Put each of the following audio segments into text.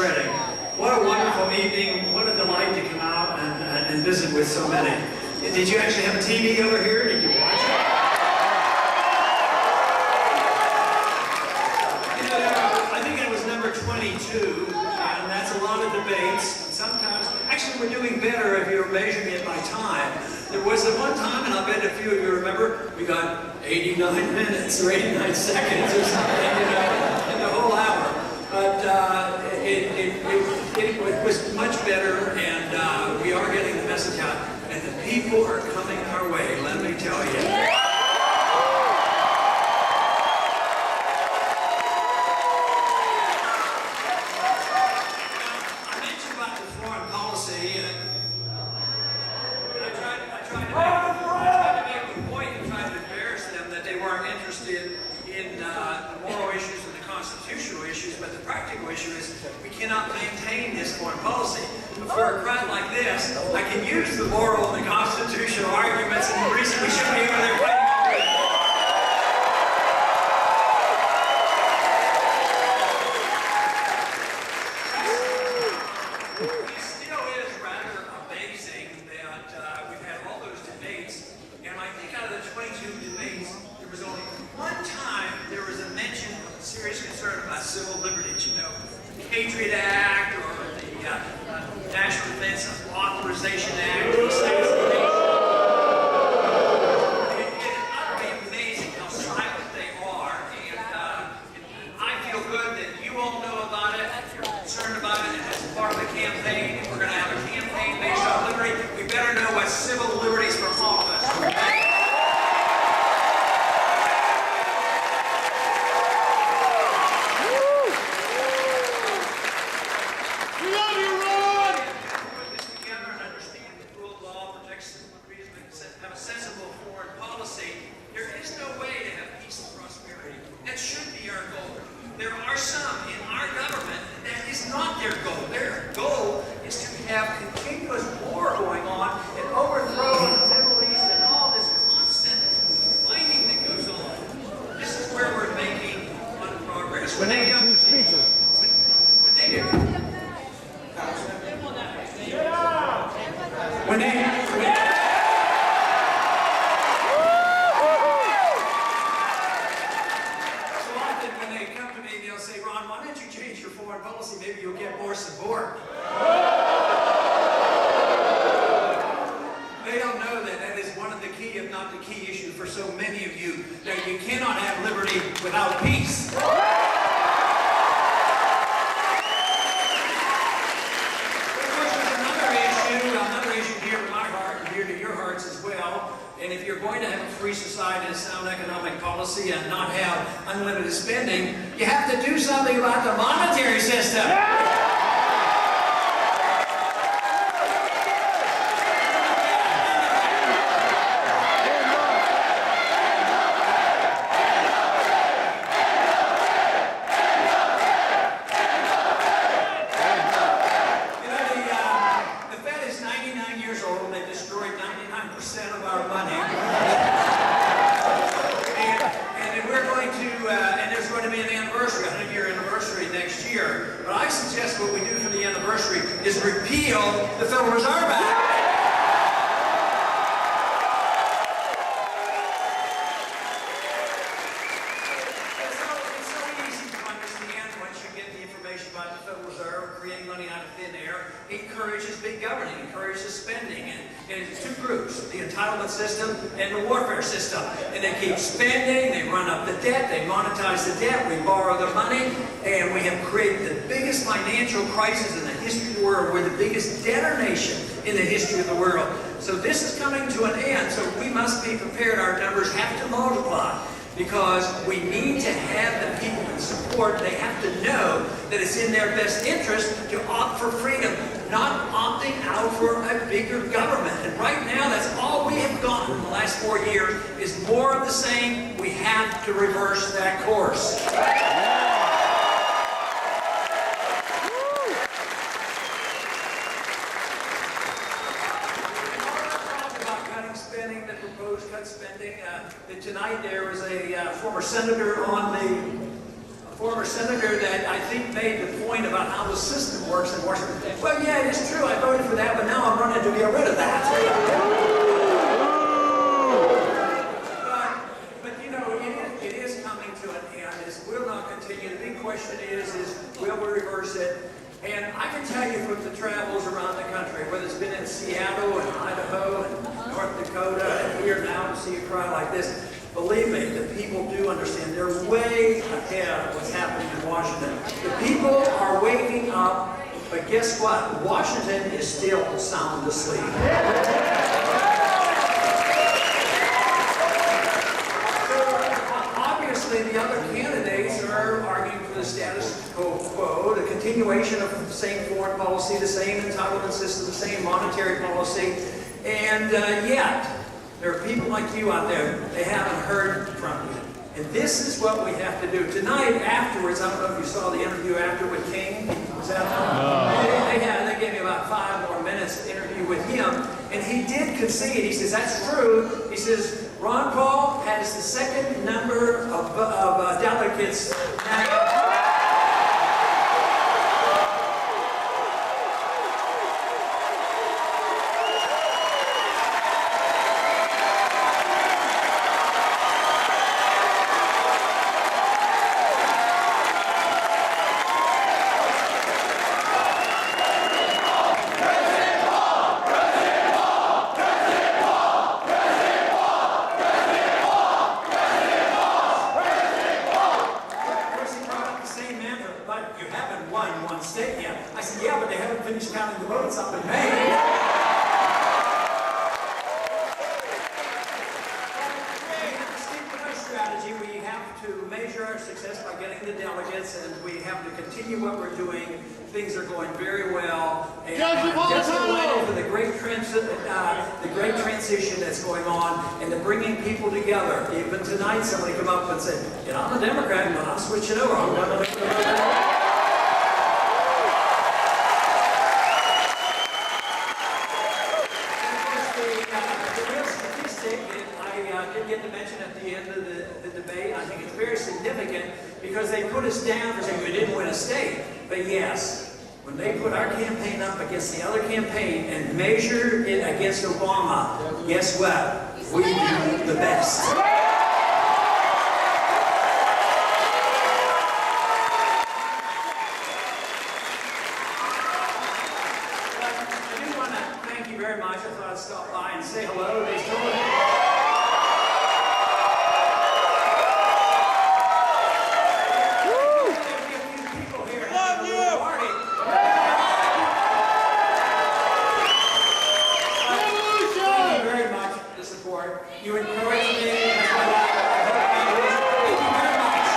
spreading. What a wonderful evening. What a delight to come out and visit with so many. Did you actually have a TV over here? Did you watch it? You know, I think it was number 22, and that's a lot of debates. Sometimes, actually we're doing better if you're measuring it by time. There was at one time, and I bet a few of you remember, we got 89 minutes or 89 seconds or something, you know, in the whole hour. But it was much better, and we are getting the message out. And the people are coming our way, let me tell you. I mentioned about the foreign policy, and I tried to make the point and try to embarrass them that they weren't interested in the moral issues and the constitutional issues, but the practical issue is we cannot maintain this foreign policy. But for a crowd like this, I can use the moral and the constitutional arguments, and the reason we should be over there fighting. It still is rather amazing that we've had all those debates, and I think out of the 22 debates, there was only one time there was a mention of serious concern about civil liberties, you know, the Patriot Act or the National Defense Authorization Act. It's utterly amazing how silent they are, and I feel good that you all know about it, you're concerned about it, and as part of the campaign, if we're going to have a campaign based on liberty, we better know what civil liberties for all of us. Because we need to have the people in support. They have to know that it's in their best interest to opt for freedom, not opting out for a bigger government. And right now, that's all we have gotten in the last 4 years is more of the same. We have to reverse that course. Tonight there was a former senator on the former senator that I think made the point about how the system works in Washington. Well, yeah, it's true, I voted for that, but now I'm running to get rid of that. But you know, it is coming to an end. It will not continue. The big question is will we reverse it? And I can tell you from the travels around the country, whether it's been in Seattle and Idaho and North Dakota and here now to see a crowd like this, believe me, the people do understand. They're way ahead of what's happening in Washington. The people are waking up, but guess what? Washington is still sound asleep. Obviously, the other candidates are arguing for the status quo, the continuation of the same foreign policy, the same entitlement system, the same monetary policy, and yet, there are people like you out there, they haven't heard from you. And this is what we have to do. Tonight, afterwards, I don't know if you saw the interview after with King. Was that they gave me about 5 more minutes to interview with him. And he did concede. He says, that's true. He says, Ron Paul has the second number of delegates now. Things are going very well, and just waiting for the great transition that's going on, and the bringing people together. Even tonight, somebody come up and said, "You know, I'm a Democrat, but I'm switching over. I'm going to." The real statistic that I did get to mention at the end of the debate, I think it's very significant because they put us down for saying we didn't win a state. But yes, when they put our campaign up against the other campaign and measure it against Obama, guess what? We do the best. I do want to thank you very much. I thought I'd stop by and say hello. They told me. You encourage me. That's why I hope you do. Thank you very much.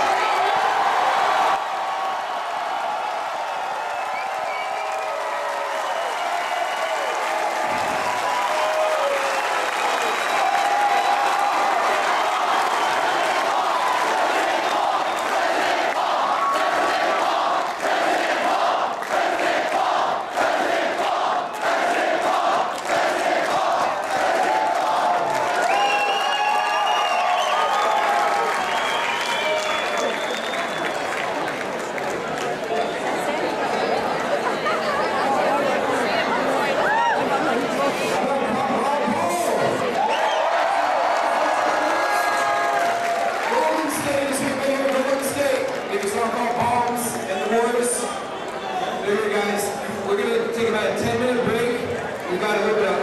Guys, we're going to take about a 10-minute break. We've got a little bit of